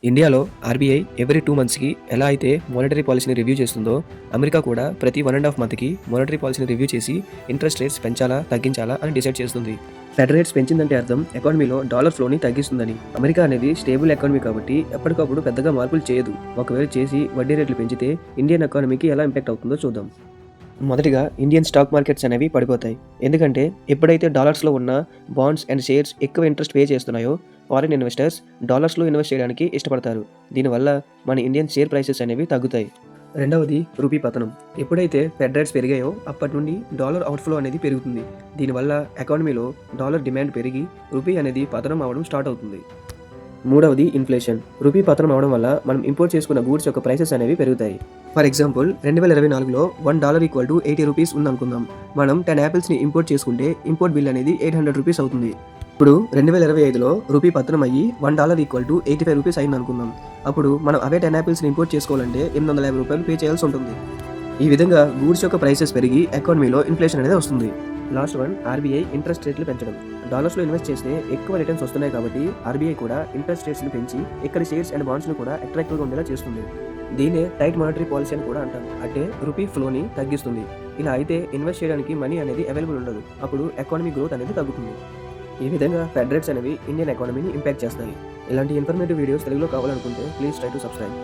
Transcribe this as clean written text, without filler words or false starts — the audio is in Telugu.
ఇండియాలో ఆర్బీఐ ఎవ్రీ 2 మంత్స్‌కి ఎలా అయితే మానిటరీ పాలసీని రివ్యూ చేస్తుందో, అమెరికా కూడా ప్రతి 1½ మంత్‌కి మానిటరీ పాలసీని రివ్యూ చేసి ఇంట్రెస్ట్ రేట్స్ పెంచాలా, తగ్గించాలా అని డిసైడ్ చేస్తుంది. ఫెడ్ రేట్స్ పెంచిందంటే అర్థం ఎకానమీలో డాలర్ ఫ్లోని తగ్గిస్తుందని. అమెరికా అనేది స్టేబుల్ ఎకానమీ కాబట్టి ఎప్పటికప్పుడు పెద్దగా మార్పులు చేయదు. ఒకవేళ చేసి వడ్డీ రేట్లు పెంచితే ఇండియన్ ఎకానమీకి ఎలా ఇంపాక్ట్ అవుతుందో చూద్దాం. మొదటిగా ఇండియన్ స్టాక్ మార్కెట్స్ అనేవి పడిపోతాయి. ఎందుకంటే ఎప్పుడైతే డాలర్స్‌లో ఉన్న బాండ్స్ అండ్ షేర్స్ ఎక్కువ ఇంట్రెస్ట్ పే చేస్తున్నాయో, ఫారిన్ ఇన్వెస్టర్స్ డాలర్స్‌లో ఇన్వెస్ట్ చేయడానికి ఇష్టపడతారు. దీనివల్ల మన ఇండియన్ షేర్ ప్రైసెస్ అనేవి తగ్గుతాయి. రెండవది రూపీ పతనం. ఎప్పుడైతే ఫెడ్ రేట్స్ పెరిగాయో అప్పటి నుండి డాలర్ అవుట్‌ఫ్లో అనేది పెరుగుతుంది. దీనివల్ల ఎకానమీలో డాలర్ డిమాండ్ పెరిగి రూపీ అనేది పతనం అవ్వడం స్టార్ట్ అవుతుంది. మూడవది ఇన్ఫ్లేషన్. రూపీ పతనం అవడం వల్ల మనం ఇంపోర్ట్ చేసుకున్న గూడ్స్ యొక్క ప్రైసెస్ అనేవి పెరుగుతాయి. ఫర్ ఎగ్జాంపుల్ 2024లో $1 = 80 రూపీస్ ఉందనుకుందాం. మనం 10 యాపిల్స్‌ని ఇంపోర్ట్ చేసుకుంటే ఇంపోర్ట్ బిల్ అనేది 800 రూపీస్ అవుతుంది. ఇప్పుడు 2025లో రూపీ పతనం అయ్యి $1 = 85 రూపీస్ అయిందనుకుందాం. అప్పుడు మనం అవే 10 యాపిల్స్‌ని ఇంపోర్ట్ చేసుకోవాలంటే $850 పే చేయాల్సి ఉంటుంది. ఈ విధంగా గూడ్స్ యొక్క ప్రైసెస్ పెరిగి ఎకానమీలో ఇన్ఫ్లేషన్ అనేది వస్తుంది. లాస్ట్ వన్ ఆర్బీఐ ఇంట్రెస్ట్ రేట్లు పెంచడం. డాలర్స్లో ఇన్వెస్ట్ చేస్తే ఎక్కువ రిటర్న్స్ వస్తున్నాయి కాబట్టి ఆర్బీఐ కూడా ఇంట్రెస్ట్ రేట్స్ని పెంచి ఇక్కడ షేర్స్ అండ్ బాండ్స్ను కూడా అట్రాక్టివ్గా ఉండేలా చేస్తుంది. దీనే టైట్ మానిటరీ పాలసీ అని కూడా అంటాం. అంటే రూపీ ఫ్లోని తగ్గిస్తుంది. ఇలా అయితే ఇన్వెస్ట్ చేయడానికి మనీ అనేది అవైలబుల్ ఉండదు. అప్పుడు ఎకానమీ గ్రోత్ అనేది తగ్గుతుంది. ఈ విధంగా ఫెడ్ రేట్స్ అనేవి ఇండియన్ ఎకానమీని ఇంపాక్ట్ చేస్తాయి. ఇలాంటి ఇన్ఫర్మేటివ్ వీడియోస్ తెలుగులో కావాలనుకుంటే ప్లీజ్ ట్రై టు సబ్స్క్రైబ్.